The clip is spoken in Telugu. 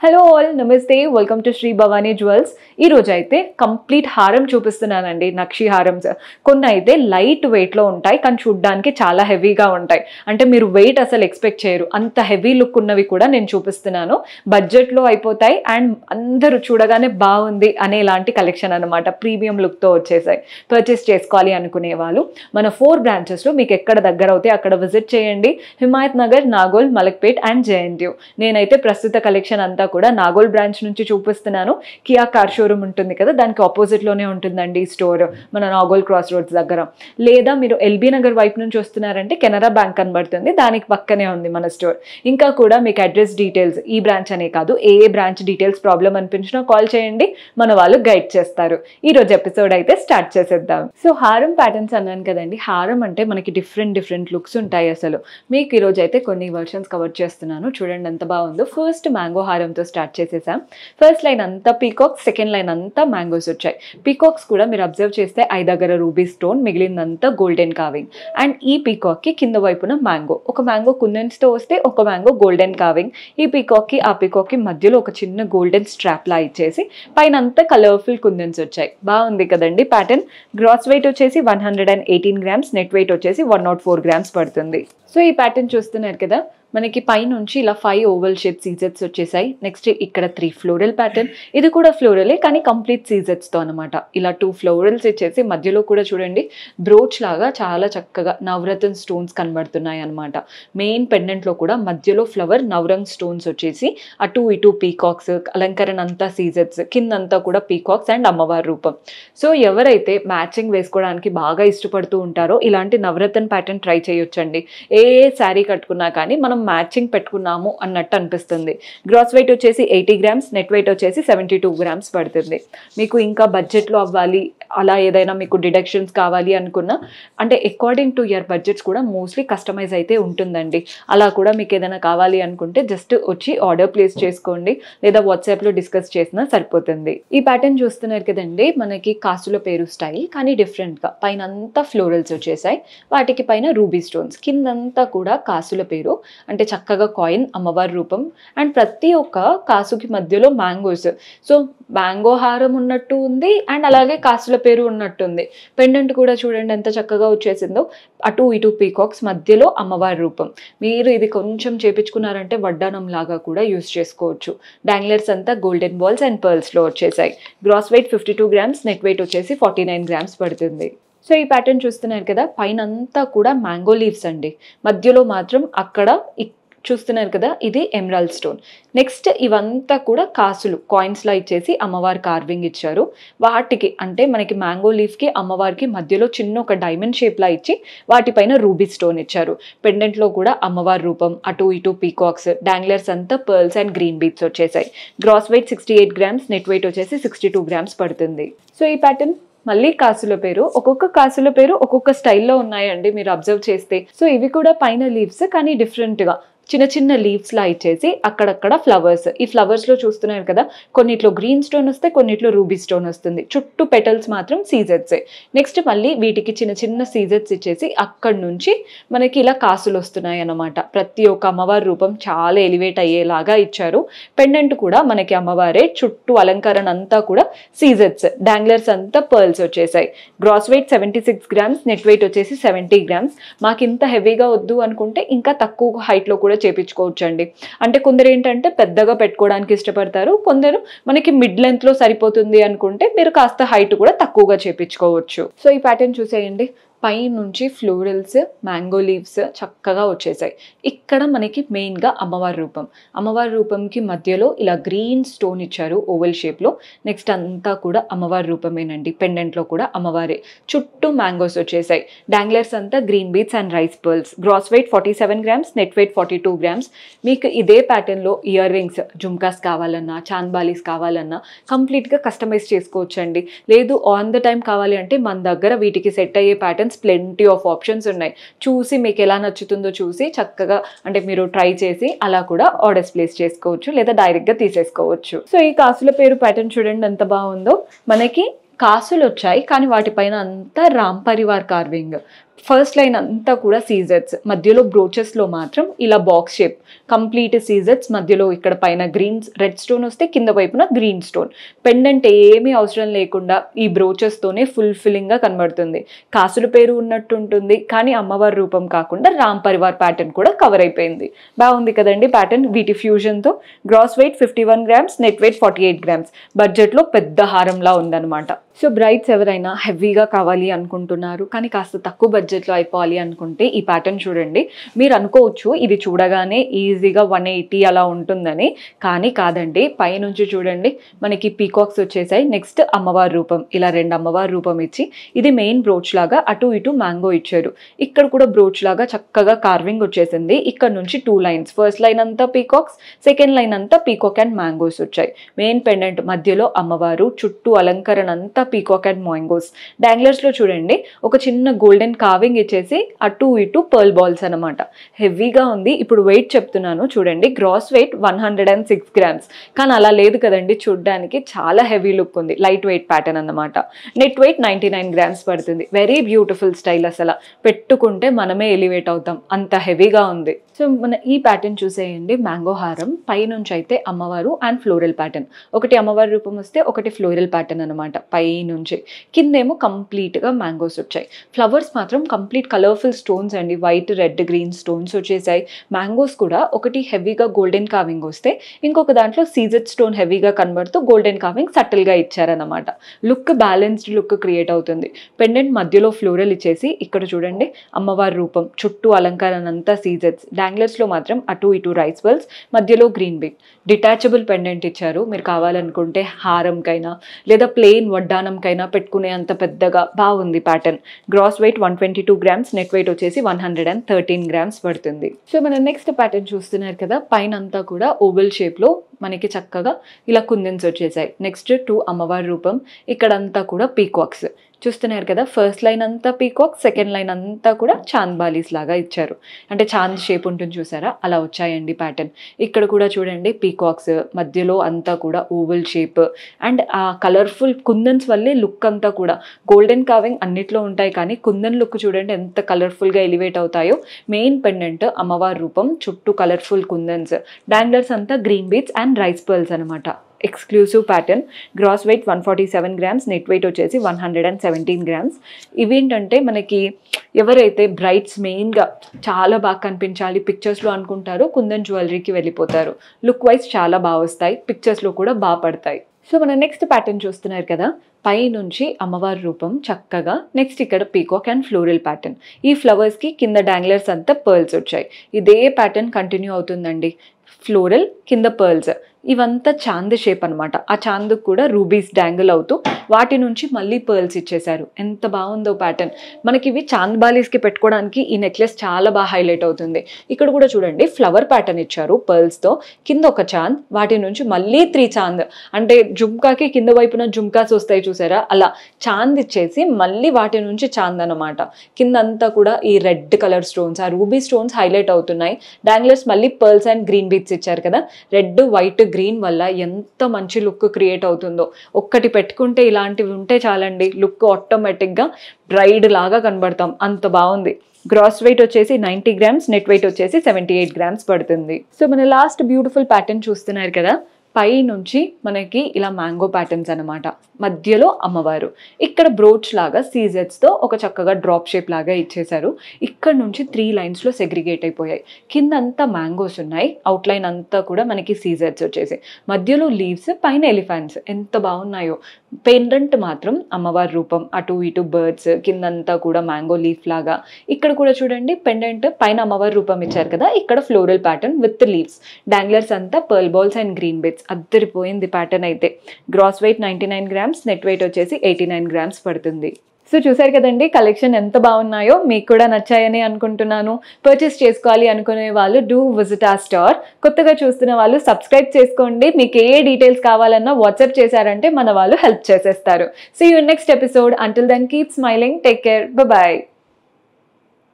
హలో ఆల్ నమస్తే welcome to Shri Bhavani jewels. ఈ రోజు అయితే కంప్లీట్ హారం చూపిస్తున్నానండి. నక్షి హారమ్స్ కొన్ని అయితే లైట్ వెయిట్లో ఉంటాయి, కానీ చూడ్డానికి చాలా హెవీగా ఉంటాయి. అంటే మీరు వెయిట్ అసలు ఎక్స్పెక్ట్ చేయరు, అంత హెవీ లుక్ ఉన్నవి కూడా నేను చూపిస్తున్నాను. బడ్జెట్లో అయిపోతాయి అండ్ అందరూ చూడగానే బాగుంది అనేలాంటి కలెక్షన్ అనమాట. ప్రీమియం లుక్తో వచ్చేసాయి. పర్చేస్ చేసుకోవాలి అనుకునే వాళ్ళు మన 4 బ్రాంచెస్లో మీకు ఎక్కడ దగ్గర అవుతాయి అక్కడ విజిట్ చేయండి. Himayat Nagar, Nagole, Malakpet and JNTU. నేనైతే ప్రస్తుత కలెక్షన్ అంతా కూడా నాగోల్ బ్రాంచ్ నుంచి చూపిస్తున్నాను. కియా కార్ షోరూమ్ ఉంటుంది కదా, దానికి ఆపోజిట్లోనే ఉంటుందండి ఈ స్టోర్, మన నాగోల్ క్రాస్ రోడ్స్ దగ్గర. లేదా మీరు ఎల్బీ నగర్ వైపు నుంచి వస్తున్నారంటే కెనరా బ్యాంక్ కనబడుతుంది, దానికి పక్కనే ఉంది మన స్టోర్. ఇంకా కూడా మీకు అడ్రస్ డీటెయిల్స్ ఈ బ్రాంచ్ అనే కాదు, ఏ బ్రాంచ్ డీటెయిల్స్ ప్రాబ్లం అనిపించినా కాల్ చేయండి, మన వాళ్ళు గైడ్ చేస్తారు. ఈ రోజు ఎపిసోడ్ అయితే స్టార్ట్ చేసేద్దాం. సో హారం ప్యాటర్న్స్ అన్నాను కదండి, హారం అంటే మనకి డిఫరెంట్ లుక్స్ ఉంటాయి. అసలు మీకు ఈరోజు అయితే కొన్ని వర్షన్స్ కవర్ చేస్తున్నాను, చూడండి ఎంత బాగుందో. ఫస్ట్ మ్యాంగో హారంతో స్టార్ట్ చేసేసాం. ఫస్ట్ లైన్ అంతా పీకాక్స్, సెకండ్ లైన్ అంతా మ్యాంగోస్ వచ్చాయి. పీకాక్స్ కూడా మీరు అబ్జర్వ్ చేస్తే ఐ దగ్గర రూబీ స్టోన్, మిగిలిందంతా గోల్డెన్ కావింగ్. అండ్ ఈ పీకాక్ కి కింద వైపున మ్యాంగో, ఒక మ్యాంగో కుందన్స్ తో వస్తే ఒక మ్యాంగో గోల్డెన్ కావింగ్. ఈ పీకాక్ కి ఆ పీకాక్ కి మధ్యలో ఒక చిన్న గోల్డెన్ స్ట్రాప్ లా ఇచ్చేసి పైన అంతా కలర్ఫుల్ కుందన్స్ వచ్చాయి. బాగుంది కదండి ప్యాటర్న్. గ్రాస్ వెయిట్ వచ్చేసి 118 గ్రామ్స్, నెట్ వెయిట్ వచ్చేసి 104 గ్రామ్స్ పడుతుంది. సో ఈ ప్యాటర్న్ చూస్తున్నారు కదా, మనకి పైనుంచి ఇలా 5 ఓవల్ షేప్ సీజెట్స్ వచ్చేసాయి. నెక్స్ట్ ఇక్కడ 3 ఫ్లోరల్ ప్యాటర్న్, ఇది కూడా ఫ్లోరలే కానీ కంప్లీట్ సీజెట్స్తో అనమాట. ఇలా 2 ఫ్లోరల్స్ ఇచ్చేసి మధ్యలో కూడా చూడండి బ్రోచ్ లాగా చాలా చక్కగా నవరత్న స్టోన్స్ కనబడుతున్నాయి అనమాట. మెయిన్ పెండెంట్లో కూడా మధ్యలో ఫ్లవర్ నవరంగ్ స్టోన్స్ వచ్చేసి అటు ఇటు పీకాక్స్, అలంకరణ అంతా సీజెట్స్, కిందంతా కూడా పీకాక్స్ అండ్ అమ్మవారి రూపం. సో ఎవరైతే మ్యాచింగ్ వేసుకోవడానికి బాగా ఇష్టపడుతూ ఉంటారో ఇలాంటి నవరత్న ప్యాటర్న్ ట్రై చేయొచ్చండి. ఏ శారీ కట్టుకున్నా కానీ మనం మ్యాచింగ్ పెట్టుకున్నాము అన్నట్టు అనిపిస్తుంది. గ్రాస్ వెయిట్ వచ్చేసి 80 గ్రామ్స్, నెట్ వెయిట్ వచ్చేసి 72 గ్రామ్స్ పడుతుంది. మీకు ఇంకా బడ్జెట్లో అవ్వాలి, అలా ఏదైనా మీకు డిడక్షన్స్ కావాలి అనుకున్నా, అంటే అకార్డింగ్ టు యువర్ బడ్జెట్స్ కూడా మోస్ట్లీ కస్టమైజ్ అయితే ఉంటుందండి. అలా కూడా మీకు ఏదైనా కావాలి అనుకుంటే జస్ట్ వచ్చి ఆర్డర్ ప్లేస్ చేసుకోండి, లేదా వాట్సాప్లో డిస్కస్ చేసినా సరిపోతుంది. ఈ ప్యాటర్న్ చూస్తున్నారు కదండి, మనకి కాసుల పేరు స్టైల్ కానీ డిఫరెంట్గా పైన అంతా ఫ్లోరల్స్ వచ్చేసాయి, వాటికి పైన రూబీ స్టోన్స్, కిందంతా కూడా కాసుల పేరు, అంటే చక్కగా కాయిన్, అమ్మవారి రూపం అండ్ ప్రతి ఒక్క కాసుకి మధ్యలో మ్యాంగోస్. సో మ్యాంగో హారం ఉన్నట్టు ఉంది అండ్ అలాగే కాసుల పేరు ఉన్నట్టుంది. పెండెంట్ కూడా చూడండి ఎంత చక్కగా వచ్చేసిందో, అటు ఇటు పీకాక్స్, మధ్యలో అమ్మవారి రూపం. మీరు ఇది కొంచెం చేపించుకున్నారంటే వడ్డానం లాగా కూడా యూస్ చేసుకోవచ్చు. డాంగ్లర్స్ అంతా గోల్డెన్ బాల్స్ అండ్ పర్ల్స్లో వచ్చేసాయి. Gross weight 52 grams, net weight వచ్చేసి 49 గ్రామ్స్ పడుతుంది. సో ఈ ప్యాటర్న్ చూస్తున్నారు కదా, పైన అంతా కూడా మ్యాంగో లీవ్స్ అండి, మధ్యలో మాత్రం అక్కడ చూస్తున్నారు కదా ఇది ఎమరాల్డ్ స్టోన్. నెక్స్ట్ ఇవంతా కూడా కాసులు కాయిన్స్లా ఇచ్చేసి అమ్మవారి కార్వింగ్ ఇచ్చారు. వాటికి అంటే మనకి మ్యాంగో లీఫ్కి అమ్మవారికి మధ్యలో చిన్న ఒక డైమండ్ షేప్లా ఇచ్చి వాటిపైన రూబీ స్టోన్ ఇచ్చారు. పెండెంట్లో కూడా అమ్మవారి రూపం, అటు ఇటు పీకాక్స్, డాంగ్లర్స్ అంతా పర్ల్స్ అండ్ గ్రీన్ బీట్స్ వచ్చేసాయి. Gross weight 68 grams, net weight వచ్చేసి 62 గ్రామ్స్ పడుతుంది. సో ఈ ప్యాటర్న్ మళ్ళీ కాసుల పేరు, ఒక్కొక్క కాసుల పేరు ఒక్కొక్క స్టైల్లో ఉన్నాయండి మీరు అబ్జర్వ్ చేస్తే. సో ఇవి కూడా పైన లీవ్స్ కానీ డిఫరెంట్గా చిన్న చిన్న లీవ్స్ లా ఇచ్చేసి అక్కడక్కడ ఫ్లవర్స్. ఈ ఫ్లవర్స్ లో చూస్తున్నారు కదా, కొన్నిట్లో గ్రీన్ స్టోన్ వస్తే కొన్నిట్లో రూబీ స్టోన్ వస్తుంది, చుట్టూ పెటల్స్ మాత్రం సీజెట్సే. నెక్స్ట్ మళ్ళీ వీటికి చిన్న చిన్న సీజెట్స్ ఇచ్చేసి అక్కడ నుంచి మనకి ఇలా కాసులు వస్తున్నాయి అన్నమాట. ప్రతి ఒక్క అమ్మవారి రూపం చాలా ఎలివేట్ అయ్యేలాగా ఇచ్చారు. పెండెంట్ కూడా మనకి అమ్మవారే, చుట్టూ అలంకరణ అంతా కూడా సీజెట్స్, డాంగ్లర్స్ అంతా పర్ల్స్ వచ్చేసాయి. Gross weight 76 grams, net weight వచ్చేసి 70 గ్రామ్స్. మాకు ఇంత హెవీగా వద్దు అనుకుంటే ఇంకా తక్కువ హైట్లో కూడా చేపించుకోవచ్చు అండి. అంటే కొందరు ఏంటంటే పెద్దగా పెట్టుకోవడానికి ఇష్టపడతారు, కొందరు మనకి మిడ్ లెంత్ లో సరిపోతుంది అనుకుంటే మీరు కాస్త హైట్ కూడా తక్కువగా చేపించుకోవచ్చు. సో ఈ ప్యాటర్న్ చూసేయండి, పై నుంచి ఫ్లోరల్స్, మ్యాంగో లీవ్స్ చక్కగా వచ్చేసాయి. ఇక్కడ మనకి మెయిన్గా అమ్మవారి రూపం, అమ్మవారి రూపంకి మధ్యలో ఇలా గ్రీన్ స్టోన్ ఇచ్చారు ఓవెల్ షేప్లో. నెక్స్ట్ అంతా కూడా అమ్మవారి రూపమేనండి, పెండెంట్లో కూడా అమ్మవారే, చుట్టూ మ్యాంగోస్ వచ్చేసాయి. డాంగ్లర్స్ అంతా green beads and rice pearls. Gross weight 47 grams, net weight 42 grams. మీకు ఇదే ప్యాటర్న్లో ఇయర్ రింగ్స్, జుమ్కాస్ కావాలన్నా, చాన్బాలీస్ కావాలన్నా కంప్లీట్గా కస్టమైజ్ చేసుకోవచ్చండి. లేదు ఆన్ ద టైం కావాలి అంటే మన దగ్గర వీటికి సెట్ అయ్యే ప్యాటర్న్స్ ప్లెంటీ ఆఫ్ ఆప్షన్స్ ఉన్నాయి. చూసి మీకు ఎలా నచ్చుతుందో చూసి చక్కగా అంటే మీరు ట్రై చేసి అలా కూడా ఆర్డర్స్ ప్లేస్ చేసుకోవచ్చు, లేదా డైరెక్ట్గా తీసేసుకోవచ్చు. సో ఈ కాసుల పేరు ప్యాటర్న్ చూడండి ఎంత బాగుందో. మనకి కాసులు వచ్చాయి కానీ వాటిపైన అంతా Ram Parivar carving, first line అంతా కూడా సీజెట్స్, మధ్యలో బ్రోచెస్లో మాత్రం ఇలా బాక్స్ షేప్ కంప్లీట్ సీజెట్స్, మధ్యలో ఇక్కడ పైన రెడ్ స్టోన్ వస్తే కింద వైపున గ్రీన్ స్టోన్. పెండెంట్ ఏమీ అవసరం లేకుండా ఈ బ్రోచెస్తోనే ఫుల్ఫిల్లింగ్గా కనబడుతుంది. కాసుల పేరు ఉన్నట్టు ఉంటుంది, కానీ అమ్మవారి రూపం కాకుండా రామ్ పరివార్ ప్యాటర్న్ కూడా కవర్ అయిపోయింది. బాగుంది కదండి ప్యాటర్న్. వీటి ఫ్యూజన్తో gross weight 51 grams, net weight 48 grams, బడ్జెట్లో పెద్ద హారంలా ఉందన్నమాట. సో బ్రైడ్స్ ఎవరైనా హెవీగా కావాలి అనుకుంటున్నారు కానీ కాస్త తక్కువ బడ్జెట్లో అయిపోవాలి అనుకుంటే ఈ ప్యాటర్న్ చూడండి. మీరు అనుకోవచ్చు ఇది చూడగానే ఈజీగా 180 అలా ఉంటుందని, కానీ కాదండి. పైనుంచి చూడండి మనకి పీకాక్స్ వచ్చేసాయి. నెక్స్ట్ అమ్మవారి రూపం, ఇలా 2 అమ్మవారి రూపం ఇచ్చి ఇది మెయిన్ బ్రోచ్ లాగా అటు ఇటు మ్యాంగో ఇచ్చారు. ఇక్కడ కూడా బ్రోచ్ లాగా చక్కగా కార్వింగ్ వచ్చేసింది. ఇక్కడ నుంచి 2 లైన్స్, ఫస్ట్ లైన్ అంతా పీకాక్స్, సెకండ్ లైన్ అంతా పీకాక్ అండ్ మ్యాంగోస్ వచ్చాయి. మెయిన్ పెండెంట్ మధ్యలో అమ్మవారు, చుట్టూ అలంకరణ అంతా పీకాక్ అండ్ మ్యాంగోస్. డాంగ్లర్స్ లో చూడండి ఒక చిన్న గోల్డెన్ కార్వింగ్ ఇచ్చేసి అటు ఇటు పర్ల్ బాల్స్ అనమాట. హెవీగా ఉంది. ఇప్పుడు వెయిట్ చెప్తున్నాను చూడండి. గ్రాస్ వెయిట్ 106 గ్రామ్స్, కానీ అలా లేదు కదండి, చూడడానికి చాలా హెవీ లుక్ ఉంది. లైట్ వెయిట్ ప్యాటర్న్ అన్నమాట. నెట్ వెయిట్ 99 గ్రామ్స్ పడుతుంది. వెరీ బ్యూటిఫుల్ స్టైల్, అసలు పెట్టుకుంటే మనమే ఎలివేట్ అవుతాం, అంత హెవీగా ఉంది. సో మన ఈ ప్యాటర్న్ చూసేయండి. మ్యాంగో హారం పైనుంచి అయితే అమ్మవారు అండ్ ఫ్లోరల్ ప్యాటర్న్, ఒకటి అమ్మవారి రూపం వస్తే ఒకటి ఫ్లోరల్ ప్యాటర్న్ అనమాట. పై నుంచి కిందేమో కంప్లీట్గా మ్యాంగోస్ వచ్చాయి. ఫ్లవర్స్ మాత్రం కంప్లీట్ కలర్ఫుల్ స్టోన్స్ అండి, వైట్ రెడ్ గ్రీన్ స్టోన్స్ వచ్చేసాయి. మ్యాంగోస్ కూడా ఒకటి హెవీగా గోల్డెన్ కార్వింగ్ వస్తే ఇంకొక దాంట్లో సీజెడ్ స్టోన్ హెవీగా కనబడుతూ గోల్డెన్ కార్వింగ్ సటిల్గా ఇచ్చారనమాట. లుక్ బ్యాలెన్స్డ్ లుక్ క్రియేట్ అవుతుంది. పెండెంట్ మధ్యలో ఫ్లోరల్ ఇచ్చేసి ఇక్కడ చూడండి అమ్మవారి రూపం, చుట్టూ అలంకరణ అంతా సీజెడ్స్. డాంగ్లర్స్లో మాత్రం అటు ఇటు రైస్ బల్స్, మధ్యలో గ్రీన్ బిగ్. డిటాచబుల్ పెండెంట్ ఇచ్చారు. మీరు కావాలనుకుంటే హారంకైనా లేదా ప్లెయిన్ వడ్డానంకైనా పెట్టుకునే అంత పెద్దగా బాగుంది pattern. Gross weight 122 grams, net weight వచ్చేసి 113 గ్రామ్స్ పడుతుంది. సో మన నెక్స్ట్ ప్యాటర్న్ చూస్తున్నారు కదా, పైన అంతా కూడా ఓవెల్ షేప్లో మనకి చక్కగా ఇలా కుందన్స్ వచ్చేసాయి. నెక్స్ట్ 2 అమ్మవారి రూపం, ఇక్కడంతా కూడా పీకాక్స్ చూస్తున్నారు కదా. ఫస్ట్ లైన్ అంతా పీకాక్, సెకండ్ లైన్ అంతా కూడా చాంద్ బాలీస్ లాగా ఇచ్చారు. అంటే చాంద్ షేప్ ఉంటుంది చూసారా, అలా వచ్చాయండి ప్యాటర్న్. ఇక్కడ కూడా చూడండి పీకాక్స్, మధ్యలో అంతా కూడా ఓవల్ షేప్ అండ్ ఆ కలర్ఫుల్ కుందన్స్ వల్లే లుక్ అంతా కూడా గోల్డెన్ కార్వింగ్ అన్నిట్లో ఉంటాయి, కానీ కుందన్ లుక్ చూడండి ఎంత కలర్ఫుల్గా ఎలివేట్ అవుతాయో. మెయిన్ పెండెంట్ అమ్మవారి రూపం, చుట్టూ కలర్ఫుల్ కుందన్స్. డాంగ్లర్స్ అంతా green beads and rice pearls అనమాట. Exclusive pattern. Gross weight 147 grams, net weight వచ్చేసి 117 గ్రామ్స్. ఇవేంటంటే మనకి ఎవరైతే బ్రైడ్స్ మెయిన్గా చాలా బాగా కనిపించాలి పిక్చర్స్లో అనుకుంటారో కుందన్ జ్యువెలరీకి వెళ్ళిపోతారు. లుక్ వైజ్ చాలా బాగా వస్తాయి, పిక్చర్స్లో కూడా బాగా పడతాయి. సో మన నెక్స్ట్ ప్యాటర్న్ చూస్తున్నారు కదా, పై నుంచి అమ్మవారి రూపం చక్కగా. నెక్స్ట్ ఇక్కడ పీకాక్ అండ్ ఫ్లోరల్ ప్యాటర్న్. ఈ ఫ్లవర్స్కి కింద డాంగ్లర్స్ అంతా పర్ల్స్ వచ్చాయి. ఇదే ప్యాటర్న్ కంటిన్యూ అవుతుందండి. ఫ్లోరల్ కింద పర్ల్స్, ఇవంతా చాంద్ షేప్ అనమాట. ఆ చాంద్ కూడా రూబీస్ డాంగిల్ అవుతూ వాటి నుంచి మళ్ళీ పర్ల్స్ ఇచ్చేసారు. ఎంత బాగుందో ప్యాటర్న్. మనకి ఇవి చాంద్ బాలీస్కి పెట్టుకోవడానికి ఈ నెక్లెస్ చాలా బాగా హైలైట్ అవుతుంది. ఇక్కడ కూడా చూడండి ఫ్లవర్ ప్యాటర్న్ ఇచ్చారు పర్ల్స్తో. కింద ఒక చాంద్, వాటి నుంచి మళ్ళీ 3 చాంద్, అంటే జుమ్కాకి కింద వైపున జుమ్కాస్ వస్తాయి చూసారా, అలా చాంద్ ఇచ్చేసి మళ్ళీ వాటి నుంచి చాంద్ అనమాట. కిందంతా కూడా ఈ రెడ్ కలర్ స్టోన్స్, ఆ రూబీ స్టోన్స్ హైలైట్ అవుతున్నాయి. డాంగ్లర్స్ మళ్ళీ పర్ల్స్ అండ్ గ్రీన్ బీట్స్ ఇచ్చారు కదా. రెడ్ వైట్ గ్రీన్ వల్ల ఎంత మంచి లుక్ క్రియేట్ అవుతుందో. ఒక్కటి పెట్టుకుంటే ఇలాంటివి ఉంటే చాలండి, లుక్ ఆటోమేటిక్గా బ్రైడ్ లాగా కనబడతాం, అంత బాగుంది. గ్రాస్ వెయిట్ వచ్చేసి 90 గ్రామ్స్, నెట్ వెయిట్ వచ్చేసి 78 గ్రామ్స్ పడుతుంది. సో మన లాస్ట్ బ్యూటిఫుల్ ప్యాటర్న్ చూస్తున్నారు కదా, పై నుంచి మనకి ఇలా మ్యాంగో ప్యాటర్న్స్ అనమాట. మధ్యలో అమ్మవారు, ఇక్కడ బ్రోచ్ లాగా సీజెట్స్తో ఒక చక్కగా డ్రాప్ షేప్ లాగా ఇచ్చేసారు. ఇక్కడ నుంచి 3 లైన్స్లో సెగ్రిగేట్ అయిపోయాయి. కింద అంతా మ్యాంగోస్ ఉన్నాయి, అవుట్లైన్ అంతా కూడా మనకి సీజెట్స్ వచ్చేసాయి. మధ్యలో లీవ్స్, పైన ఎలిఫెంట్స్, ఎంత బాగున్నాయో. పెండెంట్ మాత్రం అమ్మవారి రూపం, అటు ఇటు బర్డ్స్, కిందంతా కూడా మ్యాంగో లీఫ్ లాగా. ఇక్కడ కూడా చూడండి పెండెంట్ పైన అమ్మవారి రూపం ఇచ్చారు కదా, ఇక్కడ floral pattern with leaves. Danglers అంతా pearl balls and green beads. అద్దరిపోయింది ప్యాటర్న్ అయితే. Gross weight 99 grams, net weight వచ్చేసి 89 గ్రామ్స్ పడుతుంది. సో చూసారు కదండి కలెక్షన్ ఎంత బాగున్నాయో. మీకు కూడా నచ్చాయని అనుకుంటున్నాను. పర్చేస్ చేసుకోవాలి అనుకునే వాళ్ళు డూ విజిట్ ఆ స్టోర్. కొత్తగా చూస్తున్న వాళ్ళు సబ్స్క్రైబ్ చేసుకోండి. మీకు ఏ డీటెయిల్స్ కావాలన్నా వాట్సాప్ చేశారంటే మన వాళ్ళు హెల్ప్ చేసేస్తారు. See you next episode. Until then keep smiling. Take care. Bye.